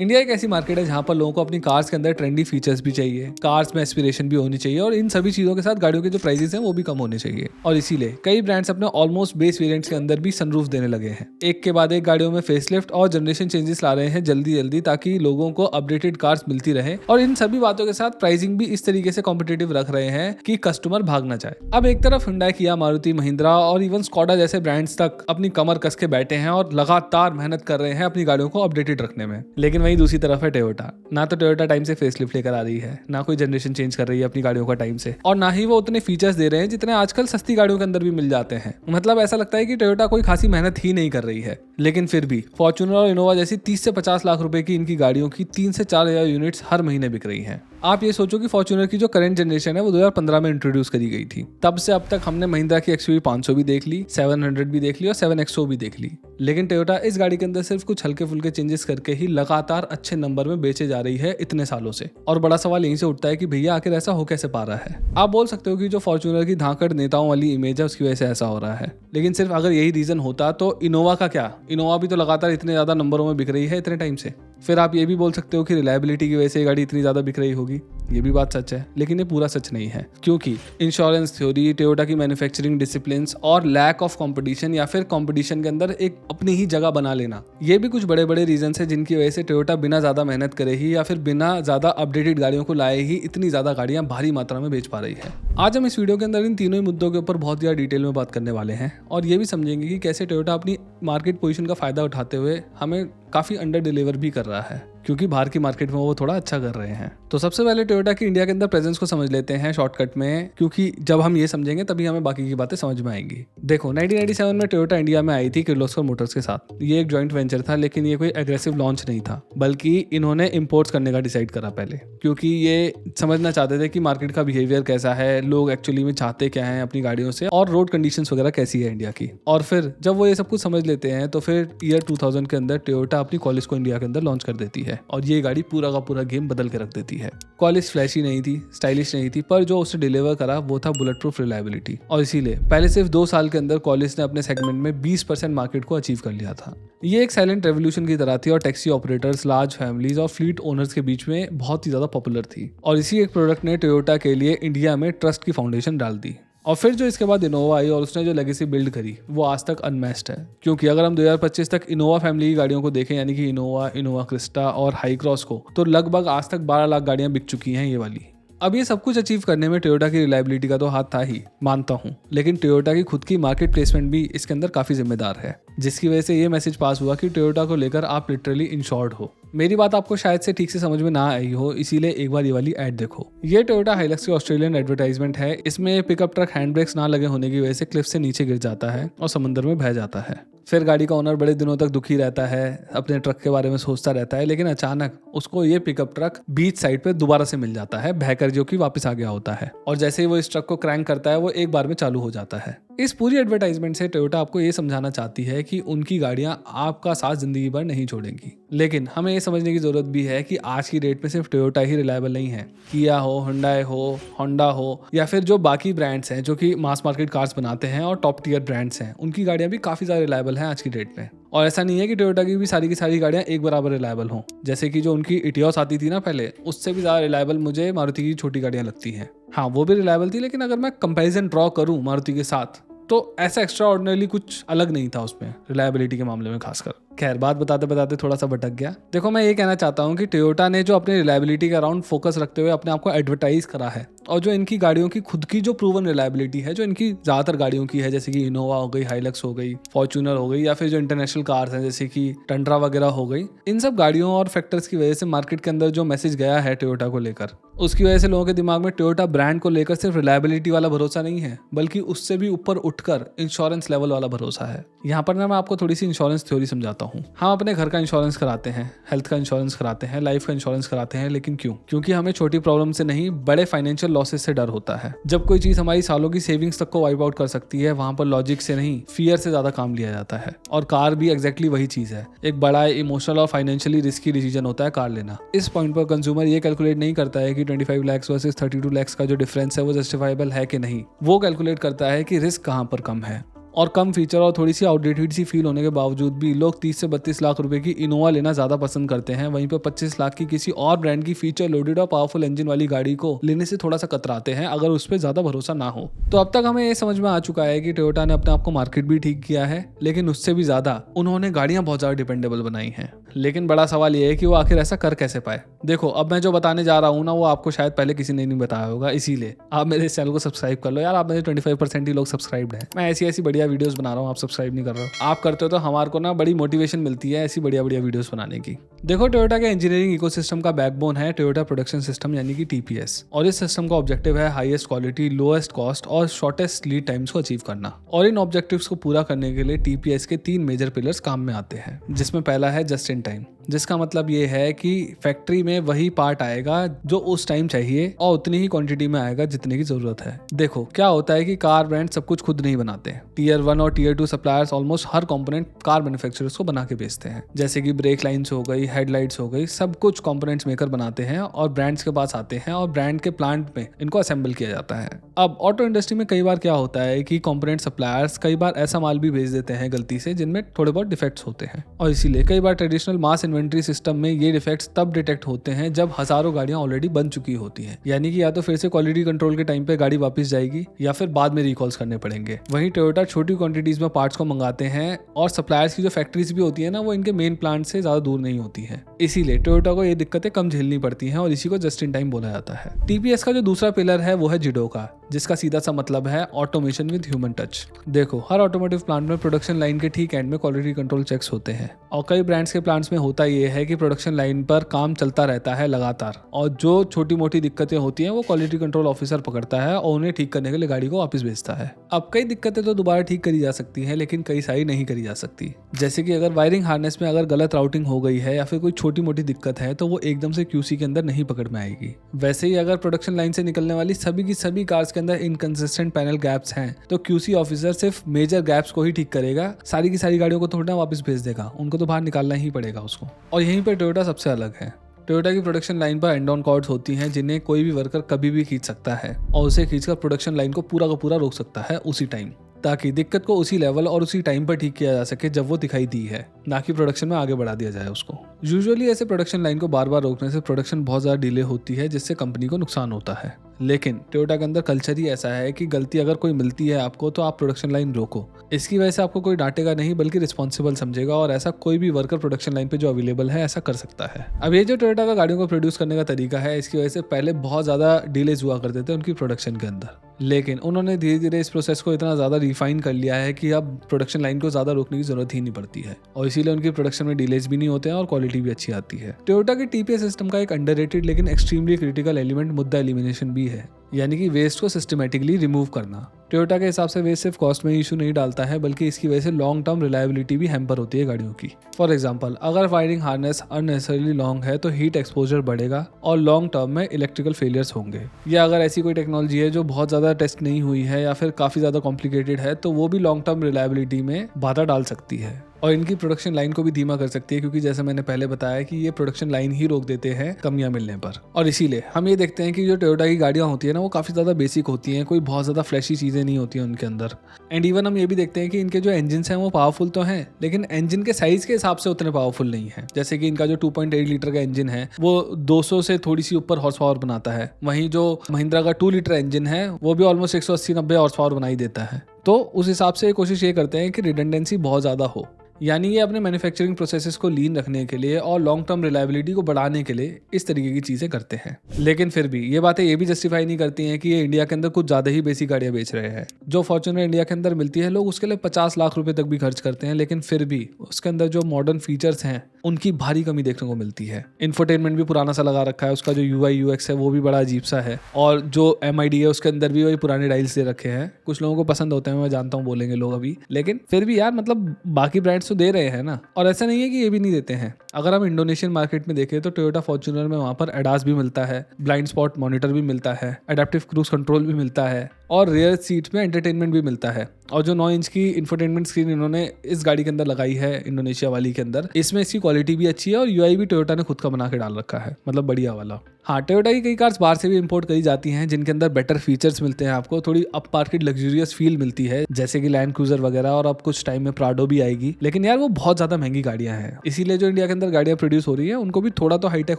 India एक ऐसी market है जहां पर लोगों को अपनी कार्स के अंदर ट्रेंडी फीचर्स भी चाहिए, कार्स में एस्पिरेशन भी होनी चाहिए और इन सभी चीजों के साथ गाड़ियों के जो प्राइसेस हैं वो भी कम होने चाहिए। और इसीलिए कई ब्रांड्स अपने ऑलमोस्ट बेस वेरिएंट्स के अंदर भी सनरूफ देने लगे हैं। एक के बाद एक गाड़ियों में फेसलिफ्ट और जनरेशन चेंजेस ला रहे हैं जल्दी जल्दी, ताकि लोगों को अपडेटेड कार्स मिलती रहे। और इन सभी बातों के साथ प्राइसिंग भी इस तरीके से कॉम्पिटिटिव रख रहे हैं कि कस्टमर भाग ना जाए। अब एक तरफ हुंडई, किया, मारुति, महिंद्रा और इवन स्कोडा जैसे ब्रांड्स तक अपनी कमर कस के बैठे हैं और लगातार मेहनत कर रहे हैं अपनी गाड़ियों को अपडेटेड रखने में। लेकिन वहीं दूसरी तरफ है टोयोटा। ना तो टोयोटा टाइम से फेसलिफ्ट लेकर आ रही है, ना कोई जनरेशन चेंज कर रही है अपनी गाड़ियों का टाइम से, और ना ही वो उतने फीचर्स दे रहे हैं जितने आजकल सस्ती गाड़ियों के अंदर भी मिल जाते हैं। मतलब ऐसा लगता है कि टोयोटा कोई खासी मेहनत ही नहीं कर रही है। लेकिन फिर भी फॉर्च्यूनर और इनोवा जैसी 30 से 50 लाख रुपए की इनकी गाड़ियों की 3 से 4 हजार यूनिट्स हर महीने बिक रही हैं। आप ये सोचो कि फॉर्च्यूनर की जो करंट जनरेशन है वो 2015 में इंट्रोड्यूस करी गई थी। तब से अब तक हमने महिंद्रा की XUV 500 भी देख ली, 700 भी देख ली और 7XO भी देख ली। लेकिन टोयोटा इस गाड़ी के अंदर सिर्फ कुछ हल्के फुल्के चेंजेस करके ही लगातार अच्छे नंबर में बेचे जा रही है इतने सालों से। और बड़ा सवाल यहीं से उठता है कि भैया आखिर ऐसा हो कैसे पा रहा है। आप बोल सकते हो कि जो फॉर्च्यूनर की धाकड़ नेताओं वाली इमेज है उसकी वजह से ऐसा हो रहा है, लेकिन सिर्फ अगर यही रीजन होता तो इनोवा का क्या, इनोवा भी तो लगातार इतने ज्यादा नंबरों में बिक रही है इतने टाइम से। फिर आप ये भी बोल सकते हो कि रिलायबिलिटी की वजह से ये गाड़ी इतनी ज्यादा बिक रही होगी, ये भी बात सच है, लेकिन ये पूरा सच नहीं है। क्योंकि इंश्योरेंस थ्योरी, टोयोटा की मैन्युफैक्चरिंग डिसिप्लिन और लैक ऑफ कंपटीशन या फिर कंपटीशन के अंदर एक अपनी ही जगह बना लेना, ये भी कुछ बड़े बड़े रीजन है जिनकी वजह से टोयोटा बिना ज्यादा मेहनत करे ही या फिर बिना ज्यादा अपडेटेड गाड़ियों को लाए ही इतनी ज्यादा गाड़ियां भारी मात्रा में बेच पा रही है। आज हम इस वीडियो के अंदर इन तीनों ही मुद्दों के ऊपर बहुत ज्यादा डिटेल में बात करने वाले हैं और ये भी समझेंगे कि कैसे टोयोटा अपनी मार्केट पोजीशन का फायदा उठाते हुए हमें काफी अंडर डिलीवर भी कर रहा है, क्योंकि बाहर की मार्केट में वो थोड़ा अच्छा कर रहे हैं। तो सबसे पहले टोयोटा की इंडिया के अंदर प्रेजेंस को समझ लेते हैं शॉर्टकट में, क्योंकि जब हम ये समझेंगे तभी हमें बाकी की बातें समझ में आएंगी। देखो 1997 में टोयोटा इंडिया में आई थी किर्लोस्कर मोटर्स के साथ। ये एक जॉइंट वेंचर था, लेकिन ये कोई एग्रेसिव लॉन्च नहीं था, बल्कि इन्होंने इंपोर्ट्स करने का डिसाइड करा पहले, क्योंकि ये समझना चाहते थे कि मार्केट का बिहेवियर कैसा है, लोग एक्चुअली में चाहते क्या है अपनी गाड़ियों से और रोड कंडीशंस वगैरह कैसी है इंडिया की। और फिर जब वो ये सब कुछ समझ लेते हैं तो फिर ईयर 2000 के अंदर टोयोटा अपनी कॉलिस को इंडिया के अंदर लॉन्च कर देती है और ये गाड़ी पूरा का पूरा गेम बदल के रख देती है। कॉलिस फ्लैशी नहीं थी, स्टाइलिश नहीं थी, पर जो उसे डिलीवर करा वो था बुलेट प्रूफ रिलायबिलिटी। और इसीलिए पहले सिर्फ 2 साल के अंदर कॉलिस ने अपने सेगमेंट में 20% मार्केट को अचीव कर लिया था। ये एक साइलेंट रेवोल्यूशन की तरह थी और टैक्सी ऑपरेटर्स, लार्ज फैमिलीज और फ्लीट ओनर्स के बीच में बहुत ही ज्यादा पॉपुलर थी। और इसी एक प्रोडक्ट ने टोयोटा के लिए इंडिया में ट्रस्ट की फाउंडेशन डाल दी। और फिर जो इसके बाद इनोवा आई और उसने जो लेगेसी बिल्ड करी वो आज तक अनमैच्ड है। क्योंकि अगर हम 2025 तक इनोवा फैमिली की गाड़ियों को देखें, यानी कि इनोवा क्रिस्टा और हाई क्रॉस को, तो लगभग आज तक 12 लाख गाड़ियां बिक चुकी हैं ये वाली। अब ये सब कुछ अचीव करने में टोयोटा की रिलायबिलिटी का तो हाथ था ही, मानता हूँ, लेकिन टोयोटा की खुद की मार्केट प्लेसमेंट भी इसके अंदर काफी जिम्मेदार है, जिसकी वजह से ये मैसेज पास हुआ कि टोयोटा को लेकर आप लिटरली इंश्योर्ड हो। मेरी बात आपको शायद से ठीक से समझ में ना आई हो, इसीलिए एक बार ये वाली एड देखो। ये टोयोटा हाइलक्स की ऑस्ट्रेलियन एडवर्टाइजमेंट है। इसमें पिकअप ट्रक हैंड ब्रेक्स ना लगे होने की वजह से क्लिफ से नीचे गिर जाता है और समंदर में बह जाता है। फिर गाड़ी का ओनर बड़े दिनों तक दुखी रहता है, अपने ट्रक के बारे में सोचता रहता है, लेकिन अचानक उसको ये पिकअप ट्रक बीच साइड पे दोबारा से मिल जाता है, बहकर, जो कि वापस आ गया होता है। और जैसे ही वो इस ट्रक को क्रैंक करता है वो एक बार में चालू हो जाता है। इस पूरी एडवर्टाइजमेंट से टोयोटा आपको ये समझाना चाहती है कि उनकी गाड़ियां आपका साथ जिंदगी भर नहीं छोड़ेंगी। लेकिन हमें ये समझने की जरूरत भी है कि आज की डेट में सिर्फ टोयोटा ही रिलायबल नहीं है। किया हो, हुंडई हो, होंडा हो या फिर जो बाकी ब्रांड्स हैं जो कि मास मार्केट कार्स बनाते हैं और टॉप टियर ब्रांड्स हैं, उनकी गाड़ियां भी काफी ज्यादा रिलायबल हैं आज की डेट में। और ऐसा नहीं है कि टोयोटा की भी सारी गाड़ियां एक बराबर रिलायबल हों। जैसे कि जो उनकी इटियोस आती थी ना पहले, उससे भी ज्यादा रिलायबल मुझे मारुति की छोटी गाड़ियां लगती हैं। हाँ, वो भी रिलायबल थी, लेकिन अगर मैं कंपैरिजन ड्रॉ करूं मारुति के साथ तो ऐसा एक्स्ट्रा ऑर्डिनरी कुछ अलग नहीं था उसमें रिलायबिलिटी के मामले में खासकर। खैर, बात बताते बताते थोड़ा सा भटक गया। देखो, मैं ये कहना चाहता हूँ कि टोयोटा ने जो अपनी रिलायबिलिटी के अराउंड फोकस रखते हुए अपने आप को एडवर्टाइज करा है, और जो इनकी गाड़ियों की खुद की जो प्रूवन रिलायबिलिटी है, जो इनकी ज्यादातर गाड़ियों की है, जैसे कि इनोवा हो गई, हाइलक्स हो गई, फॉर्च्यूनर हो गई, या फिर जो इंटरनेशनल कार्स हैं जैसे कि टंड्रा वगैरह हो गई, इन सब गाड़ियों और फैक्टर्स की वजह से मार्केट के अंदर जो मैसेज गया है टोयोटा को लेकर, उसकी वजह से लोगों के दिमाग में टोयोटा ब्रांड को लेकर सिर्फ रिलायबिलिटी वाला भरोसा नहीं है, बल्कि उससे भी ऊपर उठकर इंश्योरेंस लेवल वाला भरोसा है। यहाँ पर ना मैं आपको थोड़ी सी इंश्योरेंस थ्योरी समझाता हूँ। हम अपने घर का इंश्योरेंस कराते हैं, हेल्थ का इंश्योरेंस कराते हैं, लाइफ का इंश्योरेंस कराते हैं, लेकिन क्यों? क्योंकि हमें छोटी प्रॉब्लम से नहीं, बड़े फाइनेंशियल लॉसेस से डर होता है। जब कोई चीज हमारी सालों की सेविंग्स तक को वाइप आउट कर सकती है, वहां पर लॉजिक से नहीं, फियर से ज्यादा काम लिया जाता है। और कार भी एग्जैक्टली वही चीज है। एक बड़ा इमोशनल और फाइनेंशियली रिस्की डिसीजन होता है कार लेना। इस पॉइंट पर कंज्यूमर ये कैलकुलेट नहीं करता है कि 25 लाख वर्सेस 32 लाख का जो डिफरेंस है वो जस्टिफाइबल है कि नहीं। वो कैलकुलेट करता है कि रिस्क कहां पर कम है। और कम फीचर और थोड़ी सी आउटडेटेड सी फील होने के बावजूद भी लोग 30 से 32 लाख रुपए की इनोवा लेना ज्यादा पसंद करते हैं। वहीं पे 25 लाख की किसी और ब्रांड की फीचर लोडेड और पावरफुल इंजन वाली गाड़ी को लेने से थोड़ा सा कतराते हैं अगर उस पर ज्यादा भरोसा ना हो। तो अब तक हमें ये समझ में आ चुका है कि टोयोटा ने अपने आप को मार्केट भी ठीक किया है, लेकिन उससे भी ज्यादा उन्होंने गाड़ियां बहुत ज्यादा डिपेंडेबल बनाई हैं। लेकिन बड़ा सवाल ये है कि वो आखिर ऐसा कर कैसे पाए। देखो, अब मैं जो बताने जा रहा हूँ ना, वो आपको शायद पहले किसी ने नहीं बताया होगा, इसीलिए आप मेरे इस चैनल को सब्सक्राइब कर लो यार। आप मेरे 25% ही लोग सब्सक्राइब्ड हैं। मैं ऐसी बढ़िया वीडियोस बना रहा हूँ, आप सब्सक्राइब नहीं कर रहे हो। आप करते हो तो हमारे को ना बड़ी मोटिवेशन मिलती है ऐसी बढ़िया वीडियोस बनाने की। देखो, टोयोटा के इंजीनियरिंग इकोसिस्टम का बैकबोन है टोयोटा प्रोडक्शन सिस्टम यानी कि टीपीएस, और इस सिस्टम का ऑब्जेक्टिव है हाईएस्ट क्वालिटी, लोएस्ट कॉस्ट और शॉर्टेस्ट लीड टाइम्स को अचीव करना। और इन ऑब्जेक्टिव्स को पूरा करने के लिए टीपीएस के 3 मेजर पिलर्स काम में आते हैं, जिसमें पहला है जस्ट इन टाइम, जिसका मतलब ये है कि फैक्ट्री में वही पार्ट आएगा जो उस टाइम चाहिए और उतनी ही क्वांटिटी में आएगा जितने की जरूरत है। देखो, क्या होता है कि कार ब्रांड सब कुछ खुद नहीं बनाते। टियर 1 और टियर 2 सप्लायर्स ऑलमोस्ट हर कंपोनेंट कार मैन्युफैक्चरर्स को बना के बेचते हैं, जैसे कि ब्रेक लाइन्स हो गई, हेडलाइट्स हो गई, सब कुछ कंपोनेंट्स मेकर बनाते हैं और ब्रांड्स के पास आते हैं और ब्रांड के प्लांट में इनको असेंबल किया जाता है। अब ऑटो इंडस्ट्री में कई बार क्या होता है कि कंपोनेंट सप्लायर्स कई बार ऐसा माल भी भेज देते हैं गलती से जिनमें थोड़े बहुत डिफेक्ट्स होते हैं, और इसीलिए कई बार ट्रेडिशनल मास इन्वेंट्री सिस्टम में ये डिफेक्ट्स तब डिटेक्ट होते हैं जब हजारों गाड़ियां ऑलरेडी बन चुकी होती हैं। यानी कि या तो फिर से क्वालिटी कंट्रोल के टाइम पे गाड़ी वापस जाएगी या फिर बाद में रिकॉल्स करने पड़ेंगे। वहीं टोयोटा छोटी क्वांटिटीज में पार्ट्स को मंगाते हैं और सप्लायर्स की जो फैक्ट्रीज भी होती है ना, वो इनके मेन प्लांट से ज्यादा दूर नहीं होती है, इसीलिए टोयोटा को ये दिक्कतें कम झेलनी पड़ती हैं और इसी को जस्ट इन टाइम बोला जाता है। टीपीएस का जो दूसरा पिलर है वो है जिडोका, जिसका सीधा सा मतलब है ऑटोमेशन विद ह्यूमन टच। देखो, हर ऑटोमोटिव प्लांट में प्रोडक्शन लाइन के ठीक एंड में क्वालिटी कंट्रोल चेक्स होते हैं, और कई ब्रांड्स के प्लांट्स में होता ये है कि प्रोडक्शन लाइन पर काम चलता रहता है लगातार, और जो छोटी मोटी दिक्कतें होती हैं वो क्वालिटी कंट्रोल ऑफिसर पकड़ता है और उन्हें ठीक करने के लिए गाड़ी को वापस भेजता है। अब कई दिक्कतें तो दोबारा ठीक करी जा सकती हैं, लेकिन कई सारी नहीं करी जा सकती। जैसे कि अगर वायरिंग हार्नेस में अगर गलत राउटिंग हो गई है या फिर कोई छोटी मोटी दिक्कत है तो वो एकदम से क्यूसी के अंदर नहीं पकड़ में आएगी। वैसे ही अगर प्रोडक्शन लाइन से निकलने वाली सभी की सभी कार्स के अंदर इनकंसिस्टेंट पैनल गैप्स हैं तो क्यूसी ऑफिसर सिर्फ मेजर गैप्स को ही ठीक करेगा, सारी की सारी गाड़ियों को थोड़ा ना वापस भेज देगा, उनको तो बाहर निकालना ही पड़ेगा उसको। और यहीं पर टोयोटा सबसे अलग है। टोयोटा की प्रोडक्शन लाइन पर एंड ऑन कॉर्ड्स होती हैं जिन्हें कोई भी वर्कर कभी भी खींच सकता है और उसे खींचकर प्रोडक्शन लाइन को पूरा का पूरा रोक सकता है उसी टाइम, ताकि दिक्कत को उसी लेवल और उसी टाइम पर ठीक किया जा सके जब वो दिखाई दी है, ना कि प्रोडक्शन में आगे बढ़ा दिया जाए उसको। यूजुअली ऐसे प्रोडक्शन लाइन को बार बार रोकने से प्रोडक्शन बहुत ज़्यादा डिले होती है, जिससे कंपनी को नुकसान होता है। लेकिन टोयोटा के अंदर कल्चर ही ऐसा है कि गलती अगर कोई मिलती है आपको तो आप प्रोडक्शन लाइन रोको। इसकी वजह से आपको कोई डांटेगा नहीं बल्कि रिस्पॉन्सिबल समझेगा, और ऐसा कोई भी वर्कर प्रोडक्शन लाइन पे जो अवेलेबल है ऐसा कर सकता है। अब ये जो टोयोटा का गाड़ियों को प्रोड्यूस करने का तरीका है, इसकी वजह से पहले बहुत ज़्यादा डिलेज हुआ करते थे उनकी प्रोडक्शन के अंदर, लेकिन उन्होंने धीरे धीरे इस प्रोसेस को इतना ज़्यादा रिफाइन कर लिया है कि अब प्रोडक्शन लाइन को ज़्यादा रोकने की जरूरत ही नहीं पड़ती है, और इसीलिए उनकी प्रोडक्शन में डिलेज भी नहीं होते हैं और क्वालिटी भी अच्छी आती है। टोयोटा के टीपीएस सिस्टम का एक अंडररेटेड लेकिन एक्सट्रीमली क्रिटिकल एलिमेंट मुद्दा एलिमिनेशन भी है, यानी कि वेस्ट को सिस्टमेटिकली रिमूव करना। टोयोटा के हिसाब से वेस्ट सिर्फ कॉस्ट में इशू नहीं डालता है, बल्कि इसकी वजह से लॉन्ग टर्म रिलायबिलिटी भी हैम्पर होती है गाड़ियों की। फॉर एग्जांपल, अगर वायरिंग हार्नेस अननेसेसरली लॉन्ग है तो हीट एक्सपोजर बढ़ेगा और लॉन्ग टर्म में इलेक्ट्रिकल फेलियर्स होंगे। या अगर ऐसी कोई टेक्नोलॉजी है जो बहुत ज़्यादा टेस्ट नहीं हुई है या फिर काफ़ी ज़्यादा कॉम्प्लिकेटेड है तो वो भी लॉन्ग टर्म रिलायबिलिटी में बाधा डाल सकती है और इनकी प्रोडक्शन लाइन को भी धीमा कर सकती है, क्योंकि जैसे मैंने पहले बताया कि ये प्रोडक्शन लाइन ही रोक देते हैं कमियां मिलने पर। और इसीलिए हम ये देखते हैं कि जो टोयोटा की गाड़ियां होती है ना, वो काफ़ी ज़्यादा बेसिक होती हैं, कोई बहुत ज़्यादा फ्लैशी चीज़ें नहीं होती हैं उनके अंदर। एंड इवन हम ये भी देखते हैं कि इनके जो इंजन हैं वो पावरफुल तो हैं, लेकिन इंजन के साइज़ के हिसाब से उतने पावरफुल नहीं है। जैसे कि इनका जो 2.8 लीटर का इंजन है वो 200 से थोड़ी सी ऊपर हॉर्स पावर बनाता है, वहीं जो महिंद्रा का 2 लीटर इंजन है वो भी ऑलमोस्ट 180-90 हॉर्स पावर बनाई देता है। तो उस हिसाब से कोशिश ये करते हैं कि रिडंडेंसी बहुत ज़्यादा हो, यानी ये अपने मैन्युफैक्चरिंग प्रोसेसेस को लीन रखने के लिए और लॉन्ग टर्म रिलायबिलिटी को बढ़ाने के लिए इस तरीके की चीज़ें करते हैं। लेकिन फिर भी ये बातें ये भी जस्टिफाई नहीं करती हैं कि ये इंडिया के अंदर कुछ ज़्यादा ही बेसिक गाड़ियाँ बेच रहे हैं। जो फॉर्च्यूनर इंडिया के अंदर मिलती है लोग उसके लिए 50 लाख रुपए तक भी खर्च करते हैं, लेकिन फिर भी उसके अंदर जो मॉडर्न फीचर्स हैं उनकी भारी कमी देखने को मिलती है। इंफोटेनमेंट भी पुराना सा लगा रखा है, उसका जो UI UX है वो भी बड़ा अजीब सा है, और जो MID है उसके अंदर भी वही पुराने डायल्स दे रखे हैं। कुछ लोगों को पसंद होते हैं, मैं जानता हूँ बोलेंगे लोग अभी, लेकिन फिर भी यार मतलब बाकी ब्रांड्स तो दे रहे हैं ना, और ऐसा नहीं है कि ये भी नहीं देते हैं। अगर हम इंडोनेशियन मार्केट में देखें तो टोयोटा फॉर्च्यूनर में वहाँ पर ADAS भी मिलता है, ब्लाइंड स्पॉट मॉनिटर भी मिलता है, एडेप्टिव क्रूज कंट्रोल भी मिलता है और रियर सीट में एंटरटेनमेंट भी मिलता है। और जो 9 इंच की इंफोटेनमेंट स्क्रीन इन्होंने इस गाड़ी के अंदर लगाई है इंडोनेशिया वाली के अंदर, इसमें इसकी क्वालिटी भी अच्छी है और यूआई भी टोयोटा ने खुद का बना के डाल रखा है, मतलब बढ़िया वाला। हाँ, टोयोटा की कई कार्स बाहर से भी इंपोर्ट करी जाती हैं जिनके अंदर बेटर फीचर्स मिलते हैं, आपको थोड़ी अप मार्केट लग्जरियस फील मिलती है, जैसे कि लैंड क्रूजर वगैरह, और अब कुछ टाइम में प्राडो भी आएगी। लेकिन यार वो बहुत ज्यादा महंगी गाड़ियां हैं, इसीलिए जो इंडिया के अंदर गाड़ियां प्रोड्यूस हो रही है उनको भी थोड़ा तो हाईटेक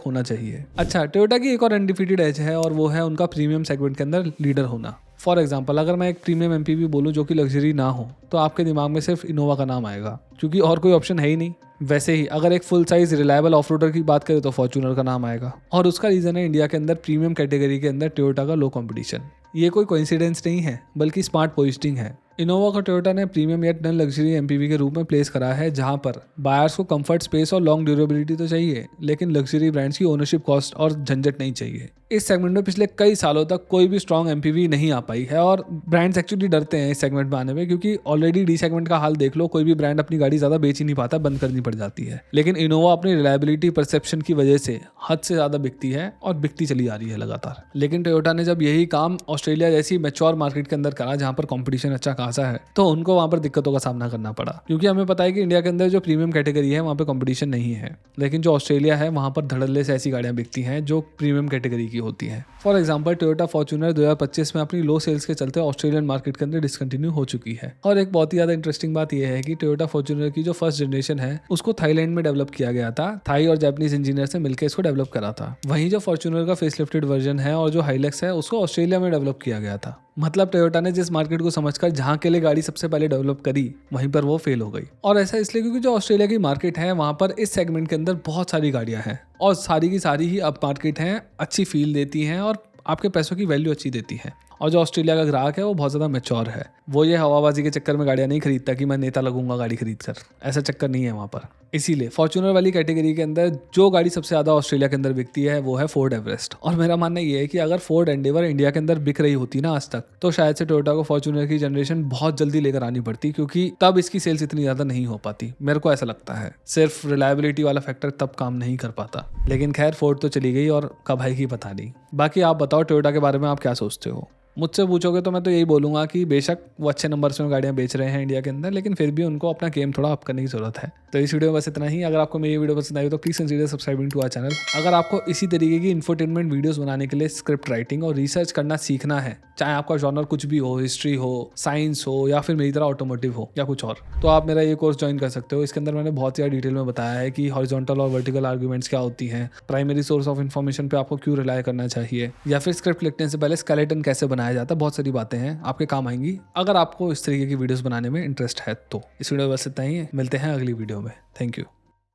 होना चाहिए। अच्छा, टोयोटा की एक और अनडिफीटेड एज है और वो है उनका प्रीमियम सेगमेंट के अंदर लीडर होना। फॉर एग्जाम्पल, अगर मैं एक प्रीमियम एमपीवी बोलूँ जो कि लग्जरी ना हो, तो आपके दिमाग में सिर्फ इनोवा का नाम आएगा, क्योंकि और कोई ऑप्शन है ही नहीं। वैसे ही अगर एक फुल साइज रिलायबल ऑफ-रोडर की बात करें तो फॉर्च्यूनर का नाम आएगा, और उसका रीजन है इंडिया के अंदर प्रीमियम कैटेगरी के अंदर टोयोटा का लो कंपटीशन। ये कोई कोइंसिडेंस नहीं है, बल्कि स्मार्ट पोजिशनिंग है। इनोवा को टोयोटा ने premium yet non luxury MPV के रूप में प्लेस करा है, जहां पर बायर्स को कंफर्ट, स्पेस और लॉन्ग ड्यूरेबिलिटी तो चाहिए, लेकिन लग्जरी ब्रांड्स की ओनरशिप कॉस्ट और झंझट नहीं चाहिए। इस सेगमेंट में पिछले कई सालों तक कोई भी स्ट्रॉन्ग एमपीवी नहीं आ पाई है, और ब्रांड्स एक्चुअली डरते हैं इस सेगमेंट में आने में, क्योंकि ऑलरेडी डी सेगमेंट का हाल देख लो, कोई भी ब्रांड अपनी गाड़ी ज्यादा बेच ही नहीं पाता, बंद करनी पड़ जाती है। लेकिन इनोवा अपनी रिलायबिलिटी परसेप्शन की वजह से हद से ज्यादा बिकती है और बिकती चली आ रही है लगातार। लेकिन टोयोटा ने जब यही काम ऑस्ट्रेलिया जैसी मैच्योर मार्केट के अंदर करा, जहां पर कॉम्पिटिशन अच्छा खासा है, तो उनको वहां पर दिक्कतों का सामना करना पड़ा, क्योंकि हमें पता है कि इंडिया के अंदर जो प्रीमियम कैटेगरी है वहां पर कंपटीशन नहीं है, लेकिन जो ऑस्ट्रेलिया है वहां पर धड़ल्ले से ऐसी गाड़ियां बिकती हैं जो प्रीमियम कैटेगरी की होती हैं। फॉर एग्जांपल, टोयोटा फॉर्च्यूनर 2025 में अपनी लो सेल्स के चलते ऑस्ट्रेलियन मार्केट के अंदर डिसकंटिन्यू हो चुकी है। और एक बहुत ही ज्यादा इंटरेस्टिंग बात यह है कि टोयोटा फॉर्च्यूनर की जो फर्स्ट जनरेशन है उसको थाईलैंड में डेवलप किया गया था, थाई और जापानीज इंजीनियर से मिलकर इसको डेवलप करा था। वहीं जो फॉर्च्यूनर का फेसलिफ्टेड वर्जन है और जो हाइलक्स है उसको ऑस्ट्रेलिया में डेवलप किया गया था। मतलब टोयोटा ने जिस मार्केट को समझकर जहां के लिए गाड़ी सबसे पहले डेवलप करी, वहीं पर वो फेल हो गई। और ऐसा इसलिए क्योंकि जो ऑस्ट्रेलिया की मार्केट है वहां पर इस सेगमेंट के अंदर बहुत सारी गाड़ियां हैं, और सारी की सारी ही अप मार्केट हैं, अच्छी फील देती हैं और आपके पैसों की वैल्यू अच्छी देती है। और जो ऑस्ट्रेलिया का ग्राहक है वो बहुत ज़्यादा मैच्योर है, वो ये हवाबाजी के चक्कर में गाड़ियाँ नहीं खरीदता कि मैं नेता लगूंगा गाड़ी खरीद कर, ऐसा चक्कर नहीं है वहाँ पर। इसीलिए फॉर्च्यूनर वाली कैटेगरी के अंदर जो गाड़ी सबसे ज़्यादा ऑस्ट्रेलिया के अंदर बिकती है वो है फोर्ड एवरेस्ट। और मेरा मानना ये है कि अगर फोर्ड एंडेवर इंडिया के अंदर बिक रही होती ना आज तक, तो शायद से टोयोटा को फॉर्च्यूनर की जनरेशन बहुत जल्दी लेकर आनी पड़ती, क्योंकि तब इसकी सेल्स इतनी ज़्यादा नहीं हो पाती। मेरे को ऐसा लगता है सिर्फ रिलायबिलिटी वाला फैक्टर तब काम नहीं कर पाता। लेकिन खैर, फोर्ड तो चली गई और कब आएगी पता नहीं। बाकी आप बताओ टोयोटा के बारे में आप क्या सोचते हो? मुझसे पूछोगे तो मैं तो यही बोलूँगा कि बेशक वो अच्छे नंबर्स में गाड़ियाँ बेच रहे हैं इंडिया के अंदर, लेकिन फिर भी उनको अपना गेम थोड़ा अप करने की जरूरत है। तो इस वीडियो में बस इतना ही। अगर आपको मेरी वीडियो पसंद आई तो please consider subscribing to our channel. अगर आपको इसी तरीके की इंफोटेनमेंट वीडियोस बनाने के लिए स्क्रिप्ट राइटिंग और रिसर्च करना सीखना है, चाहे आपका जॉनर कुछ भी हो, हिस्ट्री हो, साइंस हो, या फिर मेरी तरह ऑटोमोटिव हो या कुछ और, तो आप मेरा ये कोर्स ज्वाइन कर सकते हो। इसके अंदर मैंने बहुत ज़्यादा डिटेल में बताया है कि हॉरिजॉन्टल और वर्टिकल आर्ग्यूमेंट्स क्या होती हैं, प्राइमरी सोर्स ऑफ इन्फॉर्मेशन पे आपको क्यों रिलाय करना चाहिए, या फिर स्क्रिप्ट लिखने से पहले स्केलेटन कैसे बनाया जाता है। बहुत सारी बातें हैं, आपके काम आएंगी अगर आपको इस तरीके की वीडियोस बनाने में इंटरेस्ट है तो। इस वीडियो में बस इतना ही है, मिलते हैं अगली वीडियो में। Thank you.